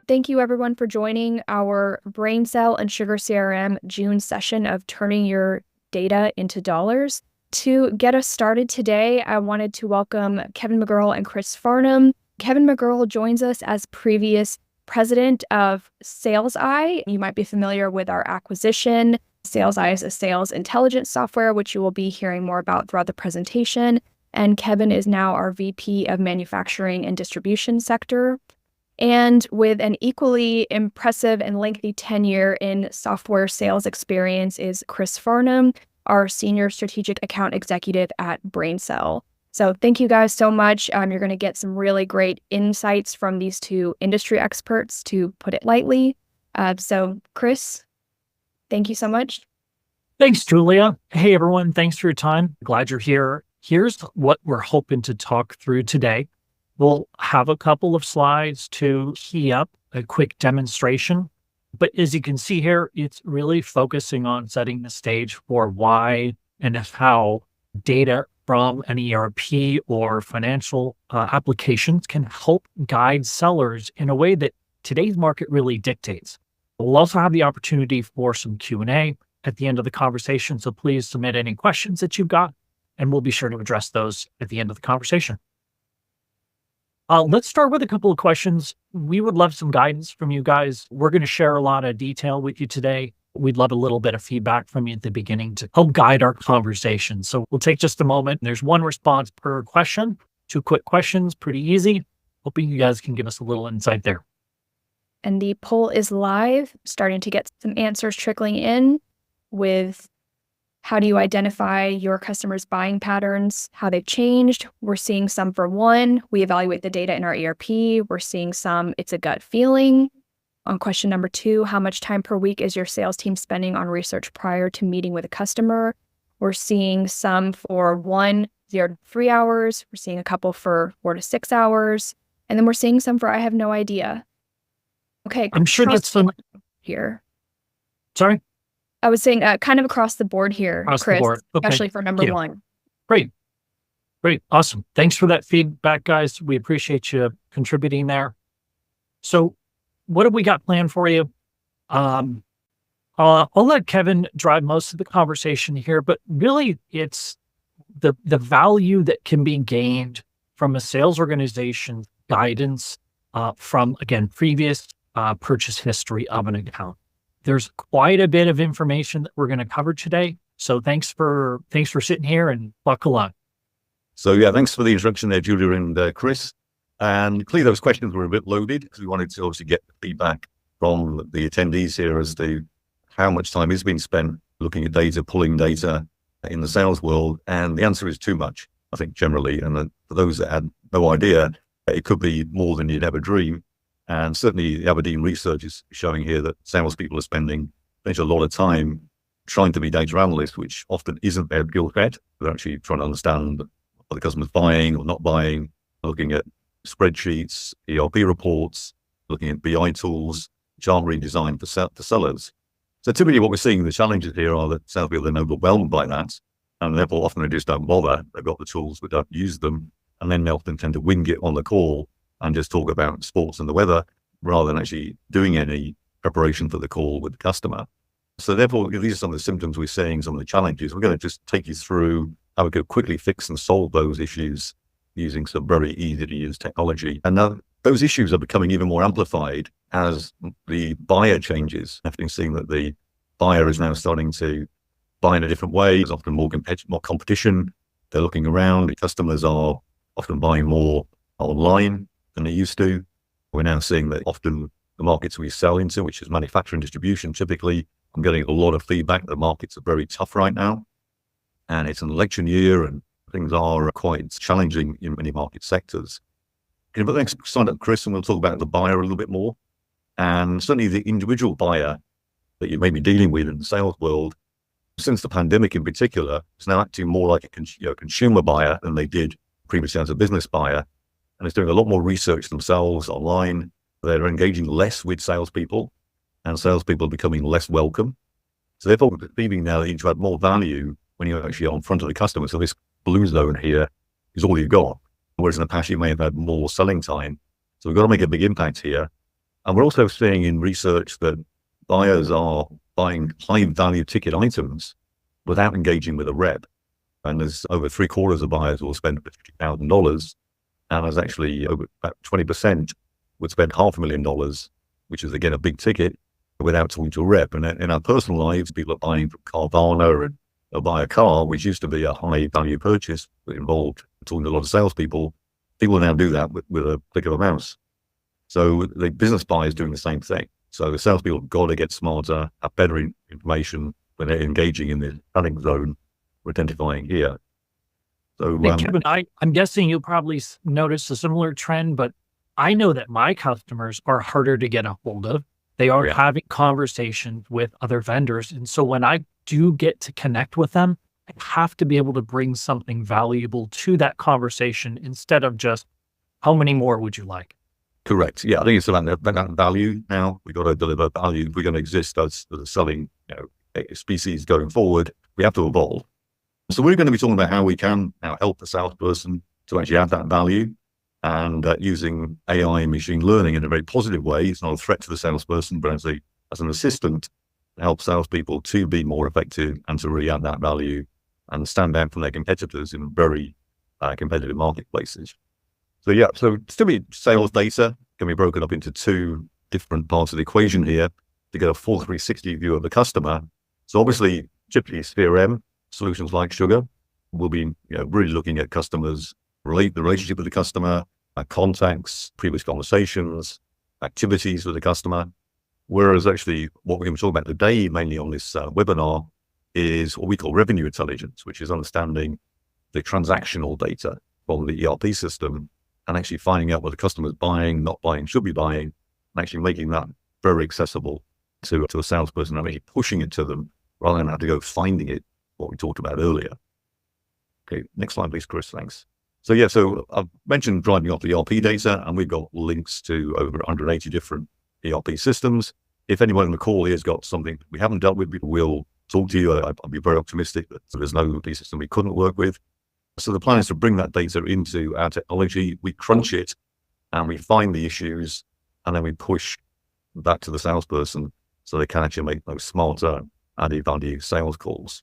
Thank you everyone for joining our BrainSell and SugarCRM June session of turning your data into dollars. To get us started today, I wanted to welcome Kevin McGurl and Chris Farnham. Kevin McGurl joins us as previous president of SalesEye. You might be familiar with our acquisition. SalesEye is a sales intelligence software, which you will be hearing more about throughout the presentation. And Kevin is now our VP of Manufacturing and Distribution Sector. And with an equally impressive and lengthy tenure in software sales experience is Chris Farnham, our Senior Strategic Account Executive at BrainSell. So thank you guys so much. You're going to get some really great insights from these two industry experts, to put it lightly. So Chris, thank you so much. Thanks, Julia. Hey, everyone. Thanks for your time. Glad you're here. Here's what we're hoping to talk through today. We'll have a couple of slides to key up a quick demonstration. But as you can see here, it's really focusing on setting the stage for why and how data from an ERP or financial applications can help guide sellers in a way that today's market really dictates. We'll also have the opportunity for some Q&A at the end of the conversation. So please submit any questions that you've got, and we'll be sure to address those at the end of the conversation. Let's start with a couple of questions. We would love some guidance from you guys. We're going to share a lot of detail with you today. We'd love a little bit of feedback from you at the beginning to help guide our conversation. So we'll take just a moment. There's one response per question, 2 quick questions, pretty easy. Hoping you guys can give us a little insight there. And the poll is live, starting to get some answers trickling in with how do you identify your customers' buying patterns, how they've changed. We're seeing some for 1, we evaluate the data in our ERP. We're seeing some, it's a gut feeling. On question number 2, how much time per week is your sales team spending on research prior to meeting with a customer? We're seeing some for 1, 0 to 3 hours. We're seeing a couple for 4 to 6 hours. And then we're seeing some for I have no idea. Okay. I'm sure that's some here. Sorry? I was saying kind of across the board here, Across Chris, the board. Okay. Especially for number 1. Great. Awesome. Thanks for that feedback, guys. We appreciate you contributing there. So what have we got planned for you? I'll let Kevin drive most of the conversation here, but really it's the value that can be gained from a sales organization guidance from, again, previous purchase history of an account. There's quite a bit of information that we're going to cover today. So thanks for sitting here and buckle up. So yeah, thanks for the introduction there, Julia and Chris. And clearly those questions were a bit loaded because we wanted to obviously get feedback from the attendees here as to how much time is being spent looking at data, pulling data in the sales world. And the answer is too much, I think, generally. And for those that had no idea, it could be more than you'd ever dream. And certainly the Aberdeen research is showing here that salespeople are spending a lot of time trying to be data analysts, which often isn't their skill set. They're actually trying to understand what the customer's buying or not buying, looking at spreadsheets, ERP reports, looking at BI tools, which aren't really designed for sellers. So typically what we're seeing, the challenges here are that salespeople are overwhelmed by that, and therefore often they just don't bother. They've got the tools but don't use them, and then they often tend to wing it on the call and just talk about sports and the weather rather than actually doing any preparation for the call with the customer. So therefore, these are some of the symptoms we're seeing, some of the challenges. We're going to just take you through how we could quickly fix and solve those issues using some very easy to use technology. And now those issues are becoming even more amplified as the buyer changes. After seeing that the buyer is now starting to buy in a different way, there's often more competition. They're looking around. The customers are often buying more online than they used to. We're now seeing that often the markets we sell into, which is manufacturing distribution, typically, I'm getting a lot of feedback that the markets are very tough right now. And it's an election year and things are quite challenging in many market sectors. But next slide up, Chris, and we'll talk about the buyer a little bit more. And certainly the individual buyer that you may be dealing with in the sales world, since the pandemic in particular, is now acting more like a consumer buyer than they did previously as a business buyer. And it's doing a lot more research themselves online. They're engaging less with salespeople, and salespeople are becoming less welcome. So therefore, we're perceiving now that you need to add more value when you're actually on front of the customer. So this blue zone here is all you've got. Whereas in the past, you may have had more selling time. So we've got to make a big impact here. And we're also seeing in research that buyers are buying high value ticket items without engaging with a rep. And there's over 3/4 of buyers will spend $50,000. And there's actually over about 20% would spend $500,000, which is again a big ticket, without talking to a rep. And in our personal lives, people are buying from Carvana and they'll buy a car, which used to be a high value purchase that involved talking to a lot of salespeople. People now do that with a click of a mouse. So the business buyer is doing the same thing. So the salespeople have got to get smarter, have better information when they're engaging in the selling zone we're identifying here. So Hey, Kevin, I'm guessing you'll probably notice a similar trend, but I know that my customers are harder to get a hold of. They are having conversations with other vendors. And so when I do get to connect with them, I have to be able to bring something valuable to that conversation instead of just, how many more would you like? Correct. Yeah, I think it's about that value now. We've got to deliver value. If we're going to exist as a selling species going forward, we have to evolve. So we're going to be talking about how we can now help the salesperson to actually add that value, and using AI and machine learning in a very positive way. It's not a threat to the salesperson, but as an assistant to help salespeople to be more effective and to really add that value and stand out from their competitors in very competitive marketplaces. So yeah, so still sales data can be broken up into two different parts of the equation here to get a full 360 view of the customer. So obviously, typically CRM solutions like Sugar will be really looking at customers, the relationship with the customer, contacts, previous conversations, activities with the customer. Whereas actually what we're going to talk about today, mainly on this webinar, is what we call revenue intelligence, which is understanding the transactional data from the ERP system and actually finding out what the customer's buying, not buying, should be buying, and actually making that very accessible to a salesperson, and actually pushing it to them rather than have to go finding it, what we talked about earlier. Okay, next slide, please, Chris. Thanks. So yeah, so I've mentioned driving off the ERP data, and we've got links to over 180 different ERP systems. If anyone on the call here has got something we haven't dealt with, we will talk to you. I'll be very optimistic that there's no ERP system we couldn't work with. So the plan is to bring that data into our technology. We crunch it and we find the issues, and then we push that to the salesperson so they can actually make those smarter, added value sales calls.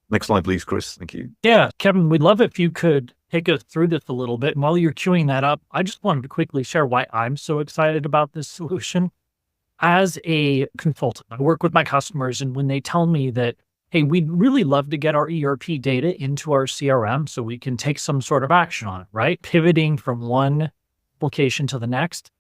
Next slide, please, Chris. Thank you. Yeah, Kevin, we'd love if you could take us through this a little bit. And while you're queuing that up, I just wanted to quickly share why I'm so excited about this solution. As a consultant, I work with my customers, and when they tell me that, hey, we'd really love to get our ERP data into our CRM so we can take some sort of action on it, right? Pivoting from one application to the next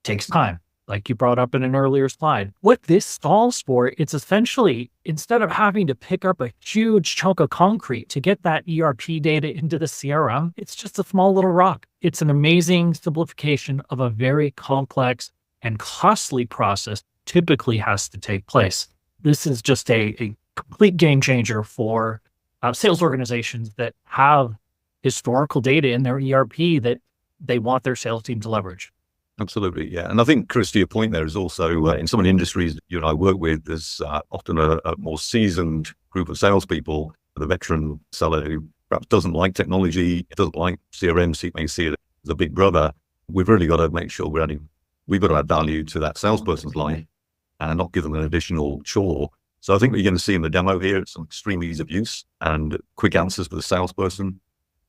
takes time, like you brought up in an earlier slide. What this solves for, it's essentially, instead of having to pick up a huge chunk of concrete to get that ERP data into the CRM, it's just a small little rock. It's an amazing simplification of a very complex and costly process typically has to take place. This is just a complete game changer for sales organizations that have historical data in their ERP that they want their sales team to leverage. Absolutely, yeah. And I think, Chris, to your point, there is also in some of the industries that you and I work with, there's often a more seasoned group of salespeople, the veteran seller who perhaps doesn't like technology, doesn't like CRM, may see it as a big brother. We've really got to make sure we've got to add value to that salesperson's life and not give them an additional chore. So I think what you're going to see in the demo here, it's some extreme ease of use and quick answers for the salesperson.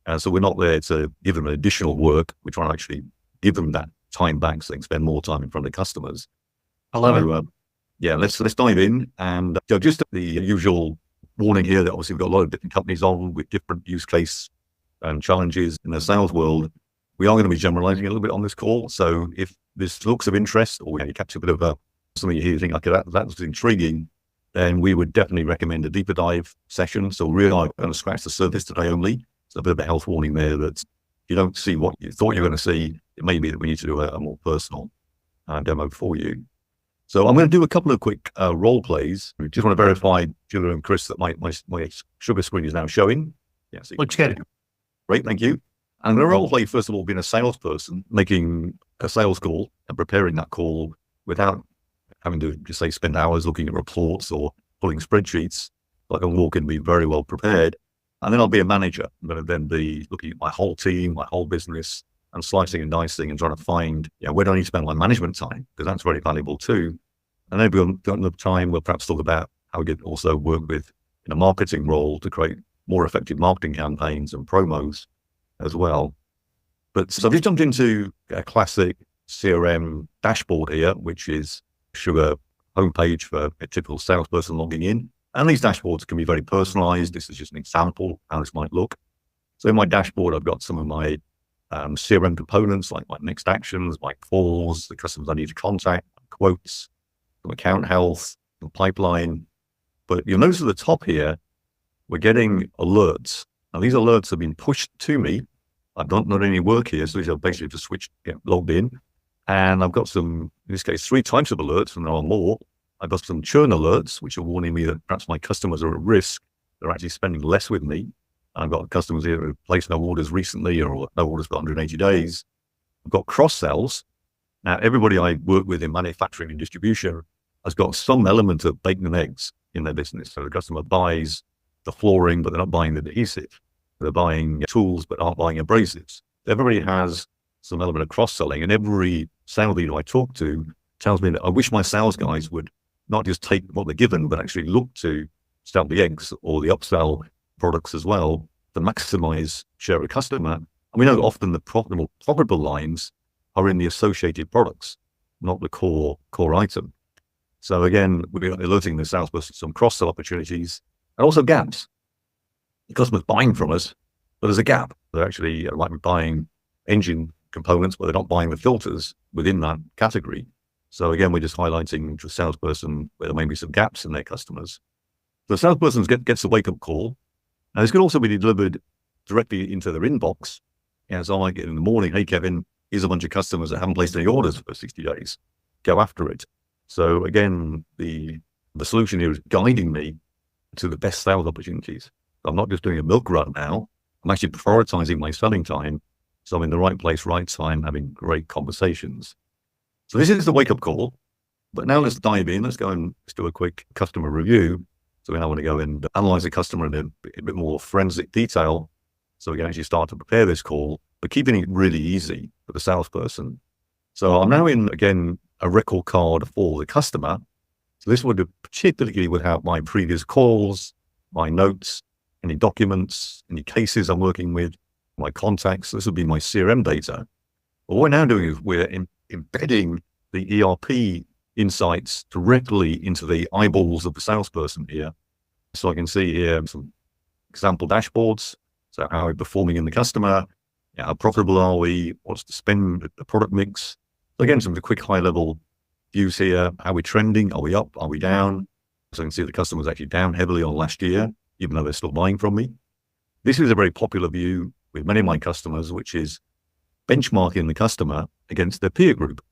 And so we're not there to give them additional work. We're trying to actually give them that time back so they can spend more time in front of customers. I love it. Yeah, let's dive in. And just the usual warning here that obviously we've got a lot of different companies on with different use case and challenges in the sales world. We are going to be generalizing a little bit on this call. So if this looks of interest, or you catch a bit of something you hear, you think, okay, that's intriguing, then we would definitely recommend a deeper dive session. So really, I'm going to scratch the surface today only. So a bit of a health warning there that if you don't see what you thought you were going to see, it may be that we need to do a more personal demo for you. So I'm going to do a couple of quick role plays. We just want to verify, Julia and Chris, that my Sugar screen is now showing. Yeah, so looks good. Great, thank you. I'm going to role play, first of all, being a salesperson, making a sales call and preparing that call without having to just say spend hours looking at reports or pulling spreadsheets. I can walk in and be very well prepared. And then I'll be a manager. I'm going to then be looking at my whole team, my whole business, and slicing and dicing and trying to find, where do I need to spend my management time? Because that's very valuable too. And then if we've got enough time, we'll perhaps talk about how we can also work with in a marketing role to create more effective marketing campaigns and promos as well. But so I've just jumped into a classic CRM dashboard here, which is Sugar homepage for a typical salesperson logging in. And these dashboards can be very personalized. This is just an example of how this might look. So in my dashboard, I've got some of my CRM components, like my next actions, my calls, the customers I need to contact, quotes, some account health, the pipeline. But you'll notice at the top here, we're getting alerts. Now, these alerts have been pushed to me. I've not done any work here, so these are basically just get logged in. And I've got some, in this case, 3 types of alerts, and there are more. I've got some churn alerts, which are warning me that perhaps my customers are at risk. They're actually spending less with me. I've got customers here who placed no orders recently or no orders for 180 days. I've got cross-sells. Now, everybody I work with in manufacturing and distribution has got some element of bacon and eggs in their business. So the customer buys the flooring, but they're not buying the adhesive. They're buying tools, but aren't buying abrasives. Everybody has some element of cross-selling, and every sales leader I talk to tells me that I wish my sales guys would not just take what they're given, but actually look to sell the eggs or the upsell products as well to maximize share of customer. And we know that often the profitable lines are in the associated products, not the core item. So again, we're alerting the salesperson some cross-sell opportunities and also gaps. The customer's buying from us, but there's a gap. They're actually might be buying engine components, but they're not buying the filters within that category. So again, we're just highlighting to the salesperson where there may be some gaps in their customers. The salesperson gets a wake-up call. Now, this can also be delivered directly into their inbox. So I might get in the morning, hey, Kevin, here's a bunch of customers that haven't placed any orders for 60 days. Go after it. So again, the solution here is guiding me to the best sales opportunities. I'm not just doing a milk run now. I'm actually prioritizing my selling time. So I'm in the right place, right time, having great conversations. So this is the wake-up call. But now let's dive in. Let's go and let's do a quick customer review. So we now want to go and analyze the customer in a bit more forensic detail so we can actually start to prepare this call, but keeping it really easy for the salesperson. So I'm now in, again, a record card for the customer. So this would particularly have my previous calls, my notes, any documents, any cases I'm working with, my contacts. This would be my CRM data. But what we're now doing is we're embedding the ERP insights directly into the eyeballs of the salesperson here. So I can see here some example dashboards. So how are we performing in the customer? How profitable are we? What's the spend, the product mix? So again, some quick high level views here. How are we trending? Are we up? Are we down? So I can see the customer's actually down heavily on last year, even though they're still buying from me. This is a very popular view with many of my customers, which is benchmarking the customer against their peer group.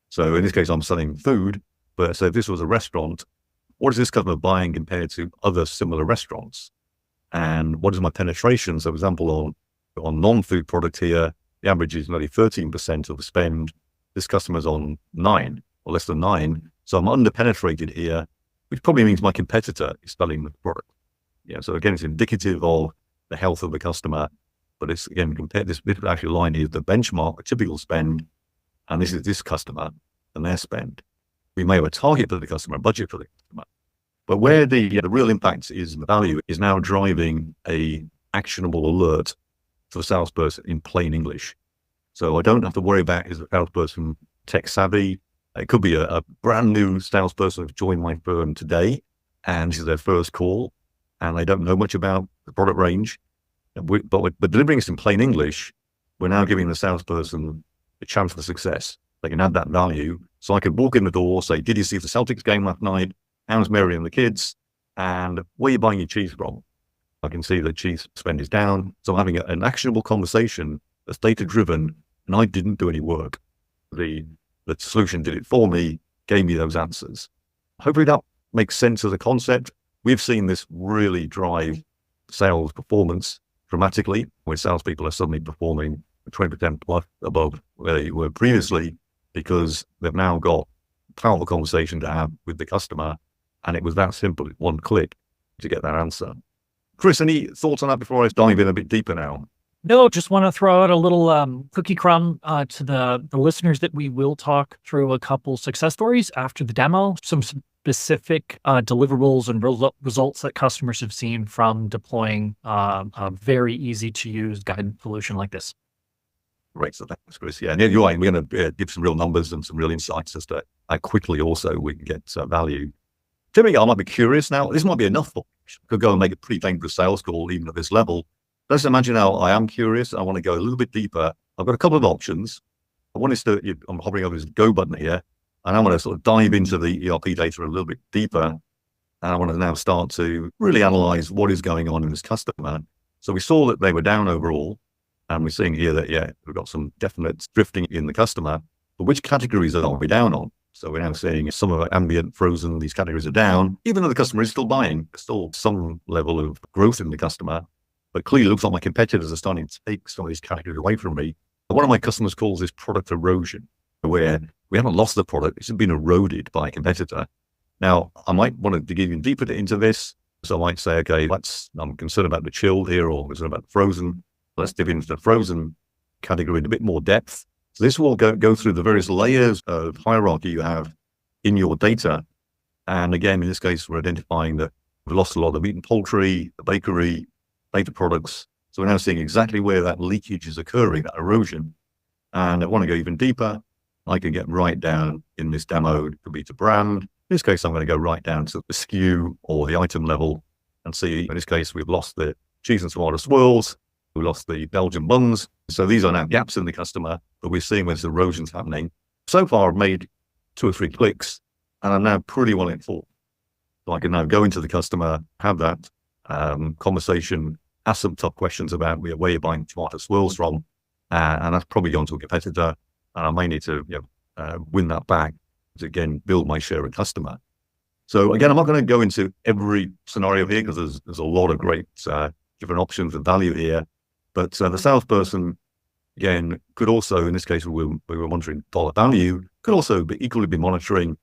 So in this case, I'm selling food, but so if this was a restaurant, what is this customer buying compared to other similar restaurants? And what is my penetration? So for example, on non-food product here, the average is nearly 13% of the spend. This customer's on 9 or less than 9. So I'm under-penetrated here, which probably means my competitor is selling the product. So again, it's indicative of the health of the customer, but it's again, compared this actual line is the benchmark, a typical spend, and this is this customer and their spend. We may have a target for the customer, a budget for the customer, but where the real impact is, the value is now driving a actionable alert for the salesperson in plain English. So I don't have to worry about, is the salesperson tech savvy? It could be a brand new salesperson who's joined my firm today, and this is their first call, and they don't know much about the product range. But delivering this in plain English, we're now giving the salesperson a chance for success. They can add that value. So I could walk in the door, say, did you see the Celtics game last night? How's Mary and the kids? And where are you buying your cheese from? I can see that cheese spend is down. So I'm having an actionable conversation that's data-driven, and I didn't do any work. The solution did it for me, gave me those answers. Hopefully that makes sense as a concept. We've seen this really drive sales performance dramatically, where salespeople are suddenly performing 20% plus above where they were previously, because they've now got a powerful conversation to have with the customer. And it was that simple, one click to get that answer. Chris, any thoughts on that before I dive in a bit deeper now? No, just want to throw out a little cookie crumb to the listeners that we will talk through a couple success stories after the demo, some specific deliverables and results that customers have seen from deploying a very easy to use guided solution like this. Great. So thanks, Chris. Yeah, and you're right. We're going to give some real numbers and some real insights as to how quickly also we can get value. Typically, I might be curious now. This might be enough for me. I could go and make a pretty dangerous sales call even at this level. Let's imagine now I am curious. I want to go a little bit deeper. I've got a couple of options. One is I'm hovering over this go button here, and I want to sort of dive into the ERP data a little bit deeper. And I want to now start to really analyze what is going on in this customer. So we saw that they were down overall, and we're seeing here that, yeah, we've got some definite drifting in the customer, but which categories are we down on? So we're now seeing some of our ambient, frozen, these categories are down, even though the customer is still buying. There's still some level of growth in the customer. But clearly, it looks like my competitors are starting to take some of these categories away from me. One of my customers calls this product erosion, where we haven't lost the product, it's been eroded by a competitor. Now, I might want to dig even deeper into this. So I might say, okay, I'm concerned about the chilled here, or I'm concerned about the frozen. Let's dip into the frozen category in a bit more depth. So this will go through the various layers of hierarchy you have in your data. And again, in this case, we're identifying that we've lost a lot of meat and poultry, the bakery, data products. So we're now seeing exactly where that leakage is occurring, that erosion. And I want to go even deeper. I can get right down in this demo. It could be to brand. In this case, I'm going to go right down to the SKU or the item level and see, in this case, we've lost the cheese and tomato swirls. We lost the Belgian buns. So these are now gaps in the customer, but we're seeing where this erosion's happening. So far, I've made 2 or 3 clicks, and I'm now pretty well informed. So I can now go into the customer, have that conversation, ask some tough questions about where you're buying tomato swirls from, and that's probably gone to a competitor, and I may need to win that back to, again, build my share of customer. So again, I'm not going to go into every scenario here because there's a lot of great different options and value here. But the salesperson, again, could also, in this case, we were monitoring dollar value, could also equally be monitoring,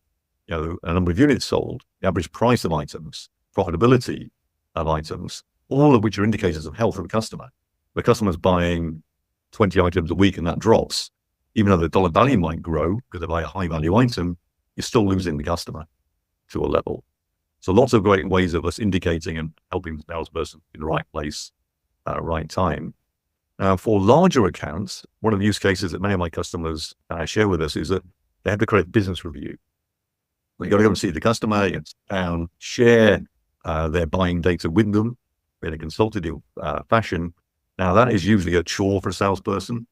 a number of units sold, the average price of items, profitability of items, all of which are indicators of health of the customer. The customer's buying 20 items a week and that drops, even though the dollar value might grow because they buy a high value item, you're still losing the customer to a level. So lots of great ways of us indicating and helping the salesperson in the right place at the right time. Now, for larger accounts, one of the use cases that many of my customers share with us is that they have to create a business review. You've got to go and see the customer, and share their buying data with them in a consultative fashion. Now, that is usually a chore for a salesperson.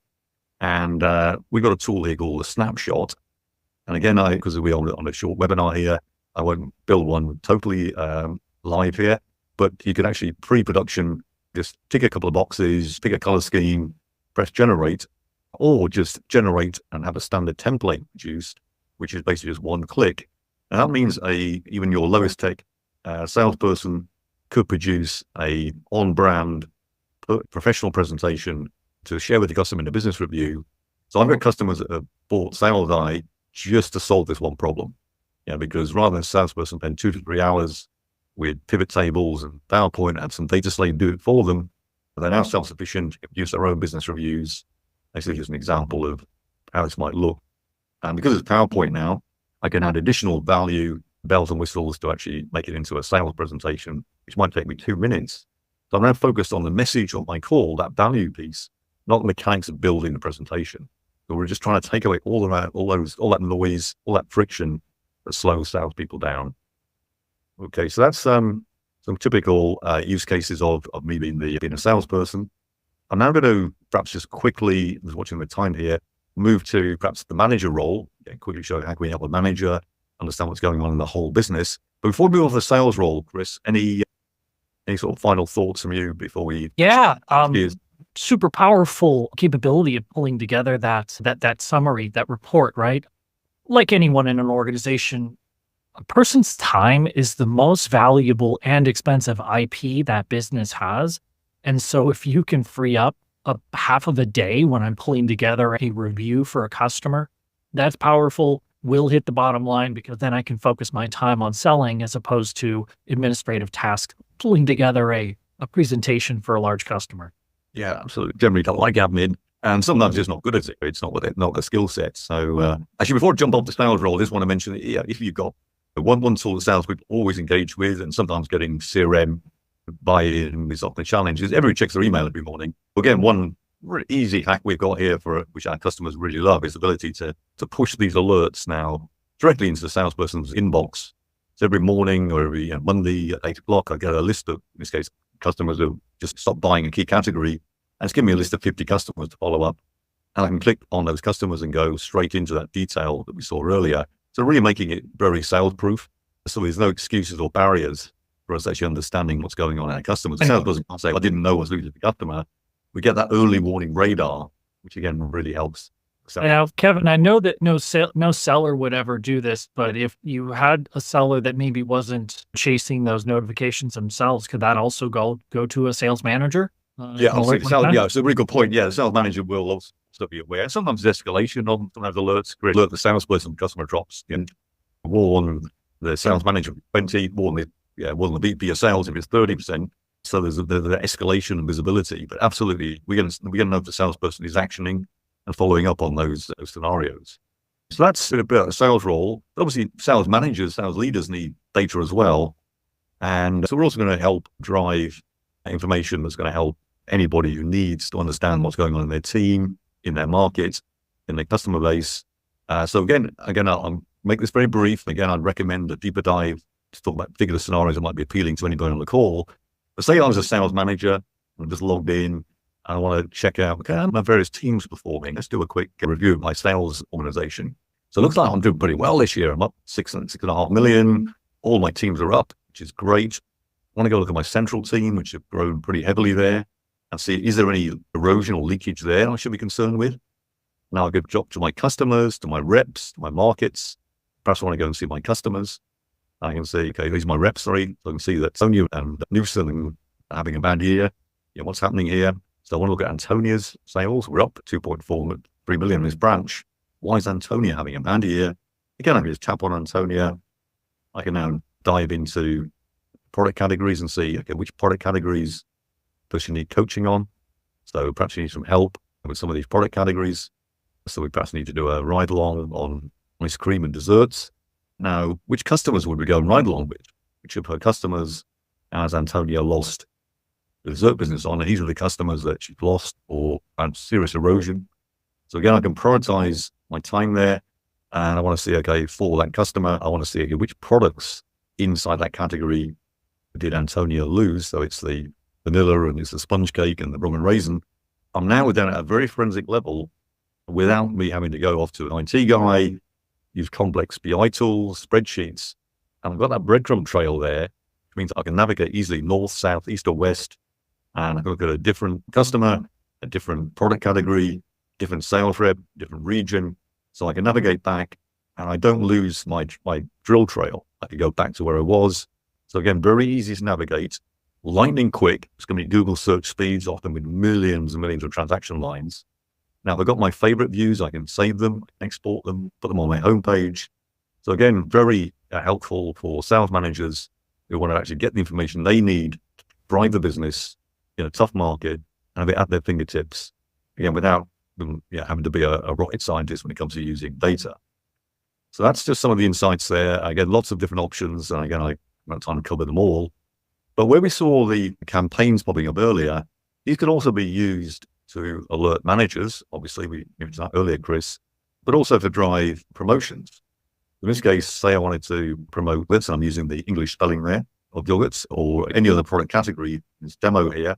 And we've got a tool here called a snapshot. And again, because we're on a short webinar here, I won't build one totally live here, but you can actually pre-production just tick a couple of boxes, pick a color scheme, press generate, or just generate and have a standard template produced, which is basically just one click. And that means even your lowest tech salesperson could produce a on-brand professional presentation to share with the customer in a business review. So I've got customers that have bought SalesEye just to solve this one problem. Because rather than a salesperson spend 2 to 3 hours with pivot tables and PowerPoint and some data slate do it for them, they're now self-sufficient, use their own business reviews. This is just an example of how this might look. And because it's PowerPoint now, I can add additional value, bells and whistles to actually make it into a sales presentation, which might take me 2 minutes. So I'm now focused on the message of my call, that value piece, not the mechanics of building the presentation. So we're just trying to take away all that noise, all that friction that slows salespeople down. Okay, so that's some typical use cases of me being a salesperson. I'm now going to perhaps just quickly, I was watching the time here, move to perhaps the manager role, quickly show how can we help a manager understand what's going on in the whole business. But before we move on to the sales role, Chris, any sort of final thoughts from you before we... Yeah, super powerful capability of pulling together that summary, that report, right? Like anyone in an organization, a person's time is the most valuable and expensive IP that business has. And so if you can free up a half of a day when I'm pulling together a review for a customer, that's powerful. Will hit the bottom line because then I can focus my time on selling as opposed to administrative tasks, pulling together a presentation for a large customer. Yeah, absolutely. Generally don't like admin. And sometimes just not good at it. It's not not the skill set. So actually, before I jump off the sales role, I just want to mention that if you've got one tool of sales we've always engaged with, and sometimes getting CRM buy-in is often a challenge, is everybody checks their email every morning. Again, one really easy hack we've got here for which our customers really love is the ability to push these alerts now directly into the salesperson's inbox. So every morning or every Monday at 8 o'clock, I get a list of, in this case, customers who just stopped buying a key category, and it's giving me a list of 50 customers to follow up. And I can click on those customers and go straight into that detail that we saw earlier. So really making it very sales-proof. So there's no excuses or barriers for us actually understanding what's going on in our customers. The salesperson can't say, I didn't know I was losing the customer. We get that early warning radar, which again really helps. Now, Kevin, I know that no seller would ever do this, but if you had a seller that maybe wasn't chasing those notifications themselves, could that also go to a sales manager? Yeah, absolutely. It's a really good point. Yeah, the sales manager will also be aware. Sometimes there's escalation on sometimes alerts. Alert the salesperson, customer drops, and warn the sales manager 20, warn the VP of sales if it's 30%. So there's the escalation and visibility. But absolutely, we're going to know if the salesperson is actioning and following up on those scenarios. So that's a bit of a sales role. Obviously, sales managers, sales leaders need data as well. And so we're also going to help drive information that's going to help anybody who needs to understand what's going on in their team, in their market, in their customer base. So again, I'll make this very brief. Again, I'd recommend a deeper dive to talk about particular scenarios that might be appealing to anybody on the call. But say I was a sales manager, I'm just logged in, I want to check out, okay, how my various teams performing. Let's do a quick review of my sales organization. So it looks like I'm doing pretty well this year. I'm up 6.5 million. All my teams are up, which is great. I want to go look at my central team, which have grown pretty heavily there, and see, is there any erosion or leakage there I should be concerned with? Now I could drop to my customers, to my reps, to my markets. Perhaps I want to go and see my customers. I can see, okay, these are my reps, sorry. So I can see that Sonia and Newson are having a bad year. Yeah, what's happening here? So I want to look at Antonia's sales. We're up 2.43 million in this branch. Why is Antonia having a bad year? Again, I can just tap on Antonia. I can now dive into product categories and see, okay, which product categories does she need coaching on? So perhaps you need some help with some of these product categories. So we perhaps need to do a ride along on ice cream and desserts. Now, which customers would we go and ride along with? Which of her customers has Antonia lost the dessert business on? And these are the customers that she's lost or had serious erosion. So again, I can prioritize my time there. And I want to see, okay, for that customer, I want to see, okay, which products inside that category did Antonia lose? So it's the vanilla and it's the sponge cake and the rum and raisin. I'm now down at a very forensic level without me having to go off to an IT guy, use complex BI tools, spreadsheets. And I've got that breadcrumb trail there, which means I can navigate easily north, south, east, or west. And I can look at a different customer, a different product category, different sales rep, different region. So I can navigate back and I don't lose my drill trail. I can go back to where I was. So again, very easy to navigate, lightning quick. It's going to be Google search speeds, often with millions and millions of transaction lines. Now, if I've got my favorite views, I can save them, export them, put them on my homepage. So again, very helpful for sales managers who want to actually get the information they need to drive the business in a tough market and have it at their fingertips, again, without them having to be a rocket scientist when it comes to using data. So that's just some of the insights there. Again, lots of different options. And again, I don't have time to cover them all. But where we saw the campaigns popping up earlier, these can also be used to alert managers. Obviously, we mentioned that earlier, Chris, but also to drive promotions. In this case, say I wanted to promote this, I'm using the English spelling there of yogurts or any other product category. This demo here,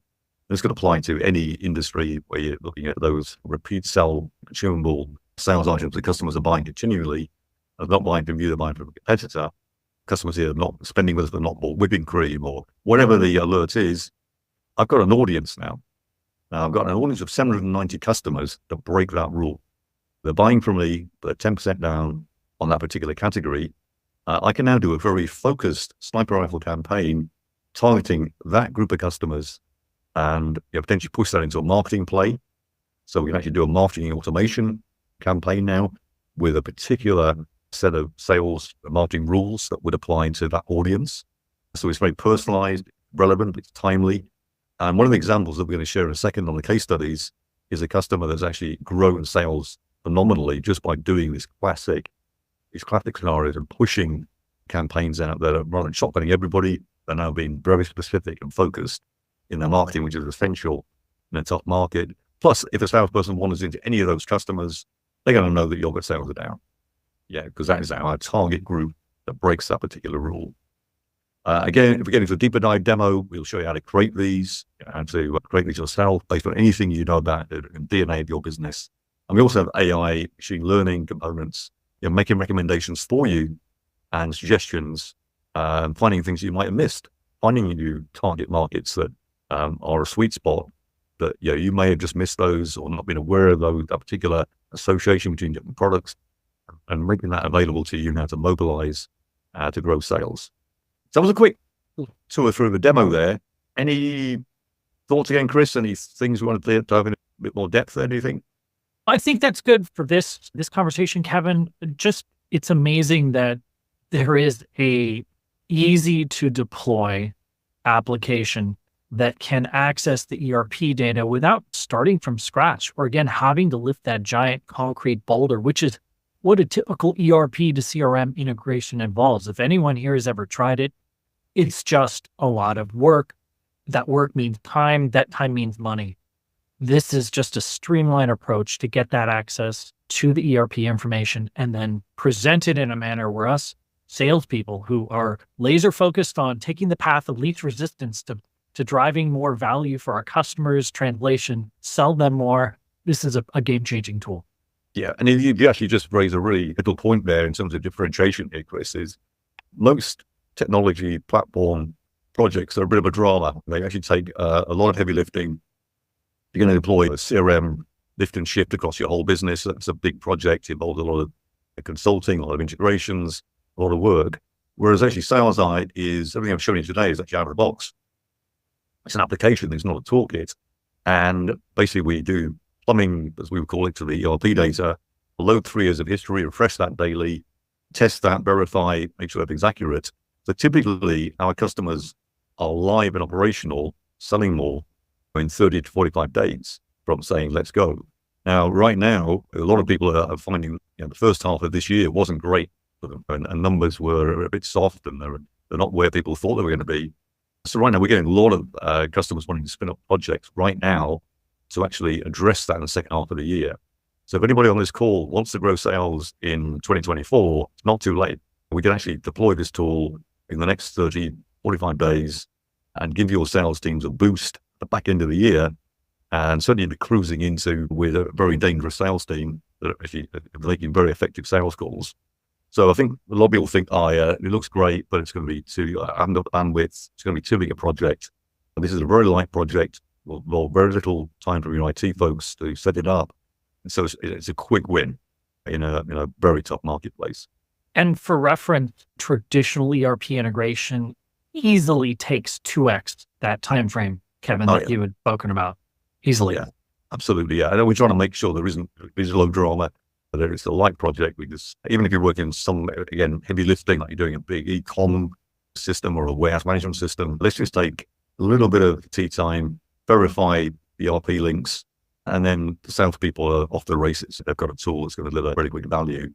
this could apply to any industry where you're looking at those repeat sell consumable sales items that customers are buying continually, and not buying from you, they're buying from a competitor. Customers here are not spending with us, they're not bought whipping cream or whatever the alert is. I've got an audience now. Now I've got an audience of 790 customers that break that rule. They're buying from me, but they're 10% down on that particular category. I can now do a very focused sniper rifle campaign targeting that group of customers and potentially push that into a marketing play. So we can actually do a marketing automation campaign now with a particular set of sales marketing rules that would apply to that audience. So it's very personalized, relevant, it's timely. And one of the examples that we're going to share in a second on the case studies is a customer that's actually grown sales phenomenally just by doing these classic scenarios and pushing campaigns out that are rather than shotgunning everybody. They're now being very specific and focused in their marketing, which is essential in a tough market. Plus, if a salesperson wanders into any of those customers, they're going to know that your sales are down. Yeah, because that is our target group that breaks that particular rule. Again, if we get into a deeper dive demo, we'll show you how to create these, how to create these yourself based on anything you know about the DNA of your business. And we also have AI, machine learning components, making recommendations for you and suggestions, finding things you might have missed, finding new target markets that are a sweet spot that you may have just missed those or not been aware of that particular association between different products, and making that available to you now to mobilize to grow sales. So that was a quick tour through the demo there. Any thoughts again, Chris? Any things we wanted to dive in a bit more depth there, do you think? I think that's good for this conversation, Kevin. Just, it's amazing that there is a easy to deploy application that can access the ERP data without starting from scratch, or again, having to lift that giant concrete boulder, which is what a typical ERP to CRM integration involves. If anyone here has ever tried it, it's just a lot of work. That work means time. That time means money. This is just a streamlined approach to get that access to the ERP information and then present it in a manner where us salespeople who are laser focused on taking the path of least resistance to driving more value for our customers, translation, sell them more. This is a game-changing tool. Yeah, and you actually just raise a really little point there in terms of differentiation here, Chris, is most technology platform projects are a bit of a drama. They actually take a lot of heavy lifting. You're going to deploy a CRM lift and shift across your whole business. That's a big project. It involves a lot of consulting, a lot of integrations, a lot of work. Whereas actually SalesEye is, everything I've shown you today is actually out of the box. It's an application, it's not a toolkit. And basically we do plumbing, as we would call it, to the ERP data, load 3 years of history, refresh that daily, test that, verify, make sure everything's accurate. So typically our customers are live and operational, selling more in 30 to 45 days from saying, let's go. Now, right now, a lot of people are finding the first half of this year wasn't great for them, and numbers were a bit soft, and they're not where people thought they were going to be. So right now we're getting a lot of customers wanting to spin up projects right now to actually address that in the second half of the year. So if anybody on this call wants to grow sales in 2024, it's not too late. We can actually deploy this tool in the next 30, 45 days and give your sales teams a boost at the back end of the year, and certainly be cruising into with a very dangerous sales team that are actually making very effective sales calls. So I think a lot of people think, it looks great, but it's going to be I haven't got the bandwidth. It's going to be too big a project. And this is a very light project. Well, very little time for your IT folks to set it up. And so it's a quick win in a very tough marketplace. And for reference, traditional ERP integration easily takes 2x that time frame, Kevin, that you had spoken about. Easily. Yeah, absolutely. Yeah. And we're trying to make sure there isn't visual drama, that it's a light project, because even if you're working some, again, heavy lifting, like you're doing a big e-com system or a warehouse management system, let's just take a little bit of tea time, verify the ERP links, and then the salespeople are off the races. They've got a tool that's going to deliver very quick value.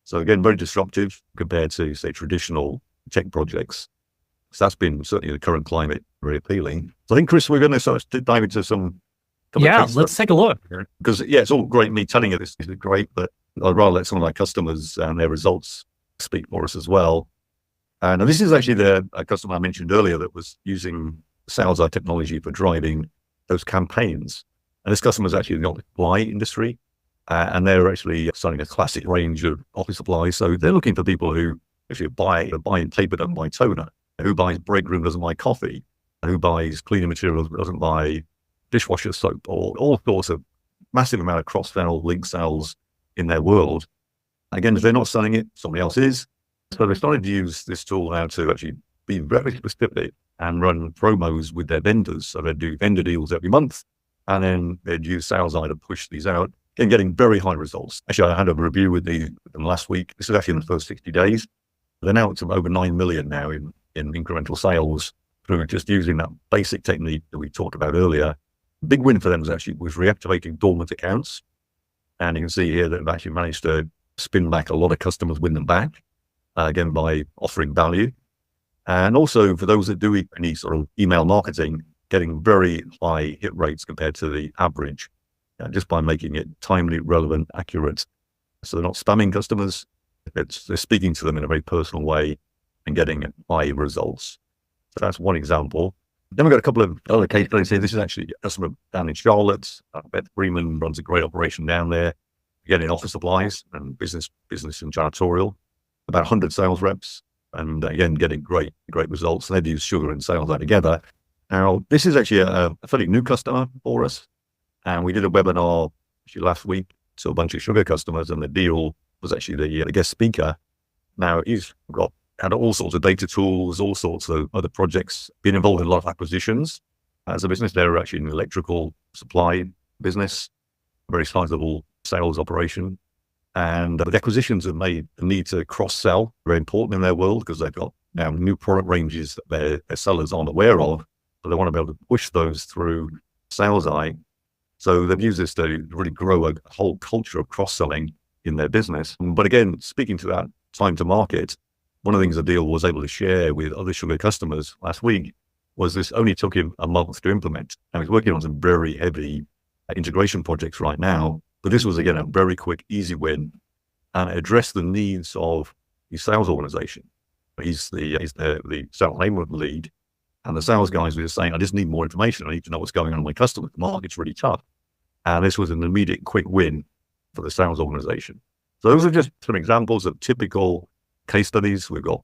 So again, very disruptive compared to, say, traditional tech projects. So that's been certainly the current climate very appealing. So I think, Chris, we're going to sort of dive into some. Let's take a look. Because it's all great me telling you this is great, but I'd rather let some of our customers and their results speak for us as well. And this is actually a customer I mentioned earlier that was using SalesEye technology for driving those campaigns. And this customer is actually in the office supply industry, and they're actually selling a classic range of office supplies. So they're looking for people who actually buy paper, don't buy toner, who buys break room, doesn't buy coffee, who buys cleaning materials, doesn't buy dishwasher soap, or all sorts of massive amount of cross-sell, link sales in their world. Again, if they're not selling it, somebody else is. So they started to use this tool now to actually be very specific and run promos with their vendors. So they'd do vendor deals every month, and then they'd use SalesEye to push these out and getting very high results. Actually, I had a review with them last week. This is actually in the first 60 days. They're now up to over 9 million now in incremental sales through just using that basic technique that we talked about earlier. Big win for them was reactivating dormant accounts. And you can see here that they've actually managed to spin back a lot of customers, win them back, again, by offering value. And also for those that do any sort of email marketing, getting very high hit rates compared to the average, just by making it timely, relevant, accurate. So they're not spamming customers, they're speaking to them in a very personal way and getting high results. So that's one example. Then we've got a couple of other case studies here. This is actually a customer down in Charlotte. Beth Freeman runs a great operation down there, getting office supplies and business and janitorial. About 100 sales reps, and again, getting great results. They've used Sugar and Sales together. Now, this is actually a fairly new customer for us. And we did a webinar actually last week to a bunch of Sugar customers, and the deal was actually the guest speaker. Now, he's had all sorts of data tools, all sorts of other projects, been involved in a lot of acquisitions. As a business, they're actually an electrical supply business, very sizable sales operation. And the acquisitions have made the need to cross-sell very important in their world, because they've got now new product ranges that their sellers aren't aware of. So they want to be able to push those through Sales. So they've used this to really grow a whole culture of cross-selling in their business. But again, speaking to that time to market, one of the things the deal was able to share with other Sugar customers last week was this only took him a month to implement. And he's working on some very heavy integration projects right now. But this was, again, a very quick, easy win, and it addressed the needs of his sales organization. He's the sales enablement lead, and the sales guys were just saying, I just need more information. I need to know what's going on with my customer. The market's really tough. And this was an immediate, quick win for the sales organization. So those are just some examples of typical case studies. We've got,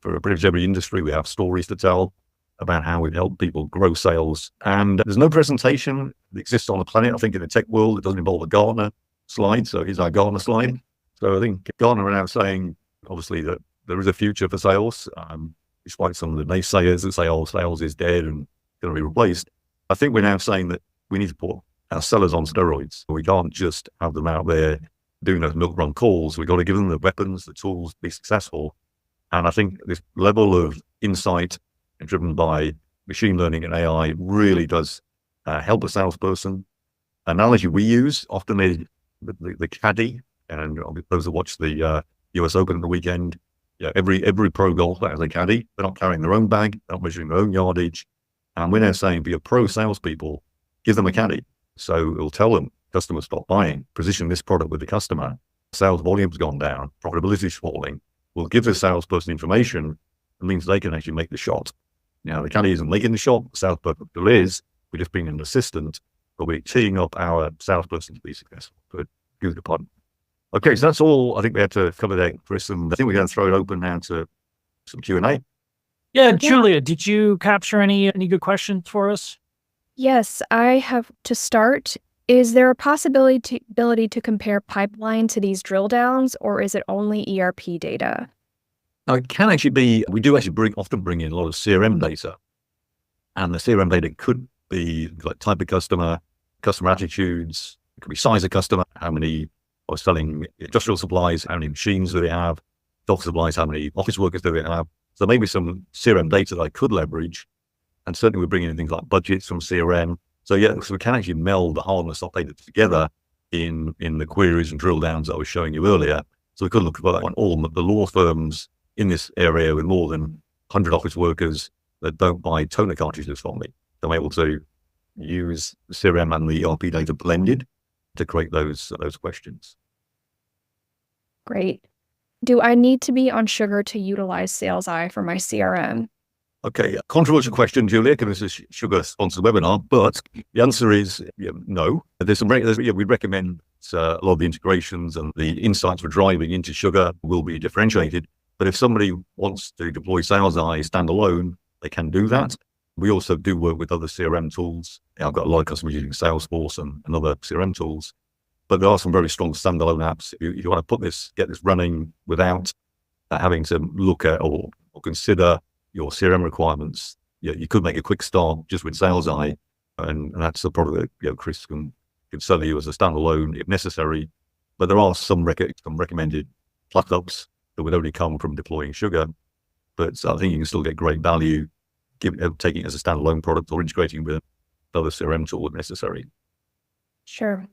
for pretty much every industry, we have stories to tell about how we've helped people grow sales. And there's no presentation that exists on the planet, I think, in the tech world that doesn't involve a Gartner slide. So here's our Gartner slide. So I think Gartner are now saying, obviously, that there is a future for sales, despite some of the naysayers that say, sales is dead and going to be replaced. I think we're now saying that we need to put our sellers on steroids. We can't just have them out there doing those milk run calls. We've got to give them the weapons, the tools to be successful. And I think this level of insight driven by machine learning and AI really does help a salesperson. Analogy we use often is the caddy, and those that watch the US Open at the weekend, every pro golfer has a caddy. They're not carrying their own bag, they're not measuring their own yardage. And we're now saying, for your pro salespeople, give them a caddy. So it'll tell them, customers stop buying, position this product with the customer, sales volume's gone down, profitability's falling. We'll give the salesperson information. It means they can actually make the shot. Now, the caddy isn't making the shot, the salesperson still is. We're just being an assistant, but we're teeing up our salesperson to be successful. Good pun. Okay, so that's all I think we had to cover there, Chris, and I think we're going to throw it open now to some Q&A. Yeah, Julia, did you capture any good questions for us? Yes, I have to start. Is there a possibility to compare pipeline to these drill downs, or is it only ERP data? Now, it can actually be, we do actually often bring in a lot of CRM data, and the CRM data could be like type of customer attitudes, it could be size of customer, how many are selling industrial supplies, how many machines do they have, health supplies, how many office workers do they have. So maybe some CRM data that I could leverage, and certainly we're bringing in things like budgets from CRM. So we can actually meld the hardness of data together in the queries and drill downs that I was showing you earlier. So we could look at all the law firms in this area with more than 100 office workers that don't buy toner cartridges from me. I'm able to use the CRM and the ERP data blended to create those questions. Great. Do I need to be on Sugar to utilize SalesEye for my CRM? Okay, controversial question, Julia, because this is a Sugar-sponsored webinar, but the answer is no. We recommend a lot of the integrations and the insights we're driving into Sugar will be differentiated. But if somebody wants to deploy SalesEye standalone, they can do that. We also do work with other CRM tools. I've got a lot of customers using Salesforce and other CRM tools, but there are some very strong standalone apps. If you want to get this running without having to look at or consider your CRM requirements, you could make a quick start just with SalesEye, and that's the product that Chris can sell you as a standalone if necessary. But there are some recommended plug-ups that would only come from deploying Sugar, but I think you can still get great value taking it as a standalone product or integrating with another CRM tool if necessary. Sure.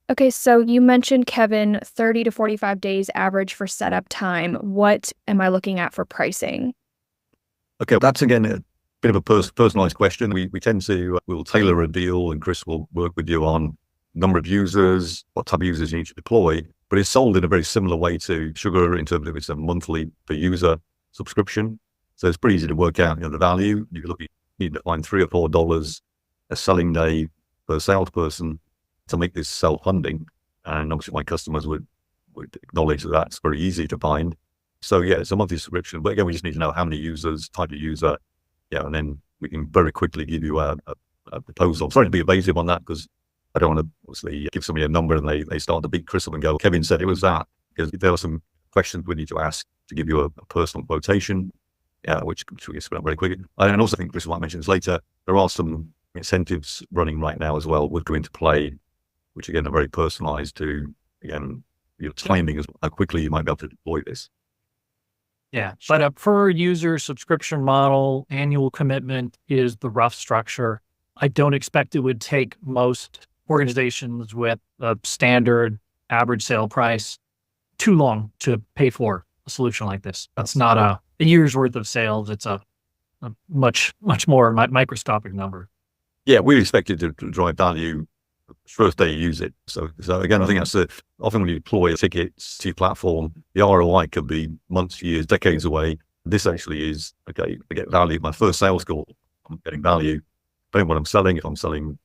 Okay, so you mentioned, Kevin, 30 to 45 days average for setup time. What am I looking at for pricing? Okay, that's again a bit of a personalized question. We tend to, we'll tailor a deal, and Chris will work with you on number of users, what type of users you need to deploy, but it's sold in a very similar way to Sugar in terms of it's a monthly per user subscription. So it's pretty easy to work out, the value. You need to find $3 or $4 a selling day per salesperson to make this self-funding. And obviously my customers would acknowledge that that's very easy to find. So yeah, it's a monthly subscription, but again, we just need to know how many users, type of user, and then we can very quickly give you a proposal. I'm sorry to be evasive on that because I don't want to obviously give somebody a number and they start to beat Chris up and go, Kevin said it was that, because there are some questions we need to ask to give you a personal quotation, which we can spin up very quickly. And also I think Chris might mention this later, there are some incentives running right now as well would go into play, which again are very personalized to, again, your timing is how quickly you might be able to deploy this. Yeah, but a per user subscription model, annual commitment is the rough structure. I don't expect it would take most organizations with a standard average sale price too long to pay for a solution like this. That's not a year's worth of sales. It's a much more microscopic number. Yeah, we expect it to drive value first day you use it. So again, I think that's often when you deploy tickets to your platform, the ROI could be months, years, decades away. This actually is, okay, I get value. My first sales call, I'm getting value. Depending on what I'm selling, if I'm selling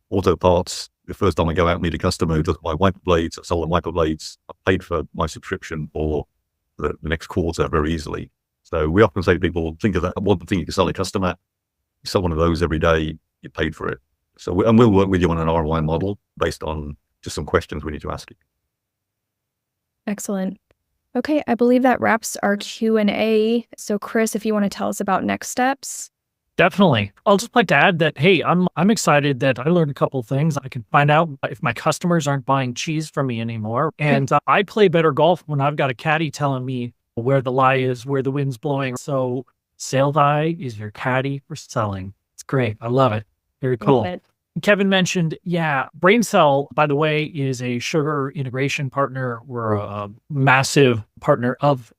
auto parts, the first time I go out and meet a customer who does my wiper blades, I sell them wiper blades, I've paid for my subscription for the next quarter very easily. So we often say to people, think of that one thing you can sell a customer, you sell one of those every day, you paid for it. So we'll work with you on an ROI model based on just some questions we need to ask you. Excellent. Okay, I believe that wraps our Q&A. So Chris, if you want to tell us about next steps. Definitely. I'll just like to add that, hey, I'm excited that I learned a couple of things. I can find out if my customers aren't buying cheese from me anymore. And I play better golf when I've got a caddy telling me where the lie is, where the wind's blowing. So Sales Eye is your caddy for selling. It's great. I love it. Very cool. Kevin mentioned, BrainSell, by the way, is a Sugar integration partner. We're a massive partner of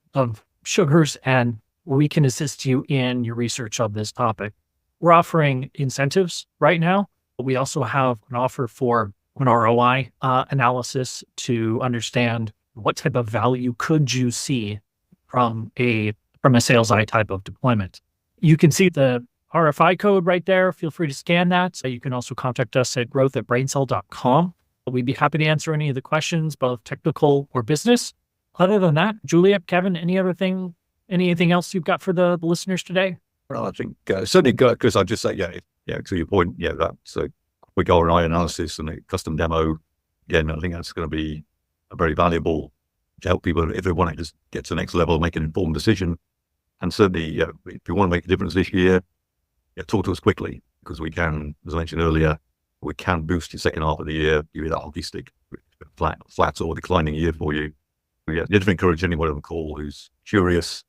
Sugar's, and we can assist you in your research of this topic. We're offering incentives right now. We also have an offer for an ROI analysis to understand what type of value could you see from a Sales Eye type of deployment. You can see the RFI code right there. Feel free to scan that. You can also contact us at growth@brainsell.com. We'd be happy to answer any of the questions, both technical or business. Other than that, Julia, Kevin, anything else you've got for the listeners today? Well, I think certainly, because I just say, to your point, that's a quick ROI analysis and a custom demo. Again, I think that's going to be a very valuable to help people if they want to just get to the next level, make an informed decision. And certainly, if you want to make a difference this year, talk to us quickly, because we can, as I mentioned earlier, we can boost your second half of the year, give you that hockey stick, flat or declining year for you. You have to encourage anyone on the call who's curious,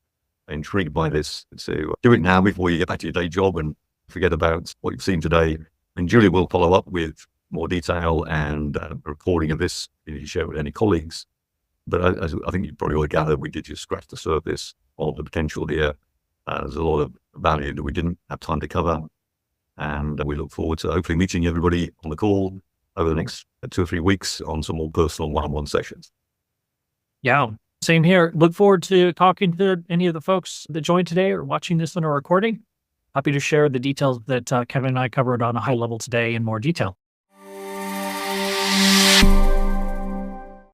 intrigued by this, to do it now before you get back to your day job and forget about what you've seen today. And Julia will follow up with more detail and a recording of this if you share it with any colleagues. But as I think you probably all gathered, we did just scratch the surface of the potential here. There's a lot of value that we didn't have time to cover. And we look forward to hopefully meeting everybody on the call over the next 2 or 3 weeks on some more personal one-on-one sessions. Yeah, same here. Look forward to talking to any of the folks that joined today or watching this on a recording. Happy to share the details that Kevin and I covered on a high level today in more detail.